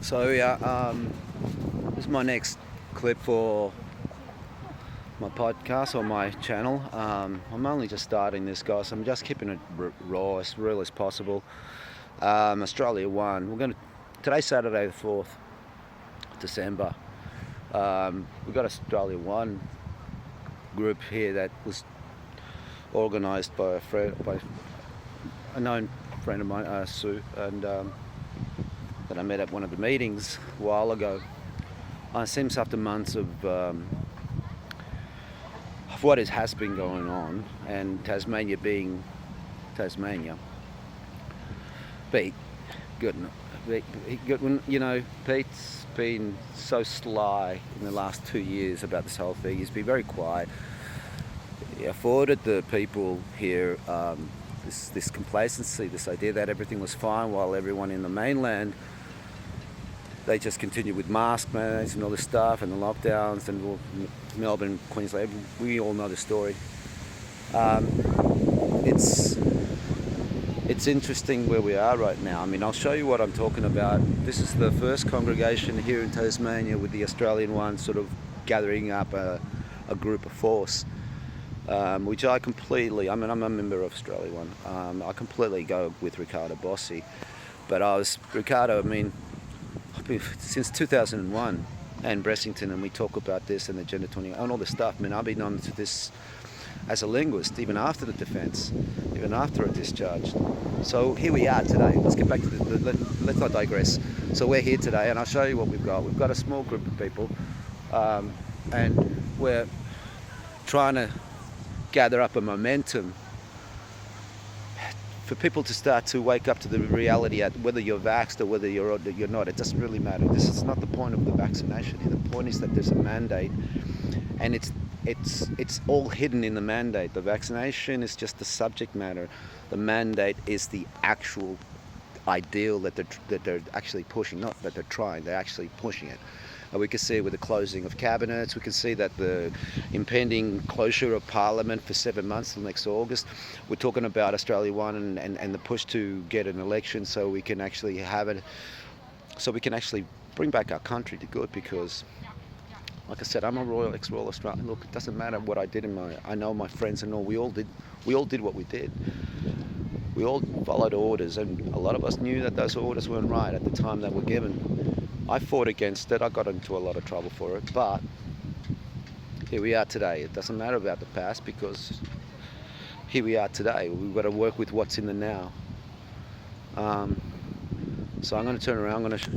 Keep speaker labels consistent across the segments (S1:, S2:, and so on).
S1: So yeah, this is my next clip for my podcast or my channel. I'm only just starting this, guys. I'm just keeping it raw, as real as possible. Australia One. Today's Saturday the 4th December. We've got Australia One group here that was organised by a known friend of mine, Sue, and that I met at one of the meetings a while ago. It seems after months of what has been going on, and Tasmania being Tasmania. Pete, Pete's been so sly in the last 2 years about this whole thing. He's been very quiet. He afforded the people here this complacency, this idea that everything was fine, while everyone in the mainland, they just continue with mask mandates and all this stuff and the lockdowns, and Melbourne, Queensland, we all know the story. It's interesting where we are right now. I mean, I'll show you what I'm talking about. This is the first congregation here in Tasmania with the Australian One sort of gathering up a group of force, which I'm a member of Australia One. I completely go with Ricardo Bossi. But since 2001 and Bressington, and we talk about this and the Agenda 20 and all this stuff. I mean, I've been on to this as a linguist even after the defence, even after I discharged. So here we are today. Let's get back to let's not digress. So we're here today, and I'll show you what we've got. We've got a small group of people, and we're trying to gather up a momentum for people to start to wake up to the reality at whether you're vaxxed or whether you're not. It doesn't really matter. This is not the point of the vaccination here. The point is that there's a mandate, and it's all hidden in the mandate. The vaccination is just the subject matter. The mandate is the actual ideal that they're actually pushing, not that they're trying, they're actually pushing it. And we can see with the closing of cabinets, we can see that the impending closure of Parliament for 7 months till next August. We're talking about Australia One and the push to get an election so we can actually bring back our country to good, because like I said, I'm a ex-Royal Australian. Look, it doesn't matter what I did I know my friends and all, we all did what we did. We all followed orders, and a lot of us knew that those orders weren't right at the time they were given. I fought against it. I got into a lot of trouble for it, but here we are today. It doesn't matter about the past, because here we are today. We've got to work with what's in the now. So I'm going to turn around. I'm going to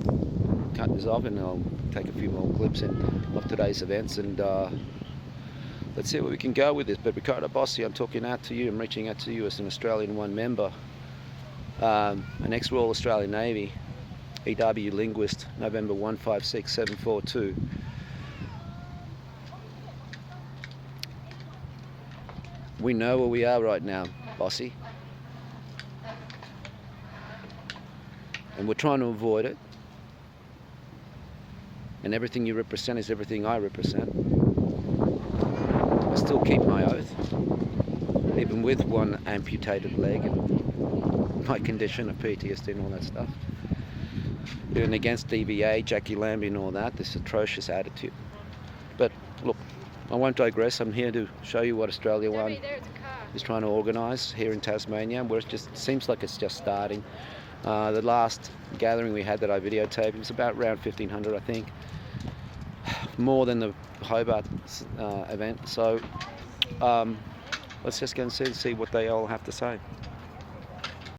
S1: cut this off, and I'll take a few more clips of today's events, and let's see where we can go with this. But Ricardo Bossi, I'm talking out to you. I'm reaching out to you as an Australian One member, an ex-Royal Australian Navy, EW linguist, November 156742. We know where we are right now, Bossi, and we're trying to avoid it. And everything you represent is everything I represent. I still keep my oath, even with one amputated leg and my condition of PTSD and all that stuff. Even against DVA, Jackie Lambie and all that, this atrocious attitude. But look, I won't digress. I'm here to show you what Australia One is trying to organise here in Tasmania, where it just seems like it's just starting. The last gathering we had that I videotaped, it was about around 1,500, I think. More than the Hobart event. So let's just go and see what they all have to say.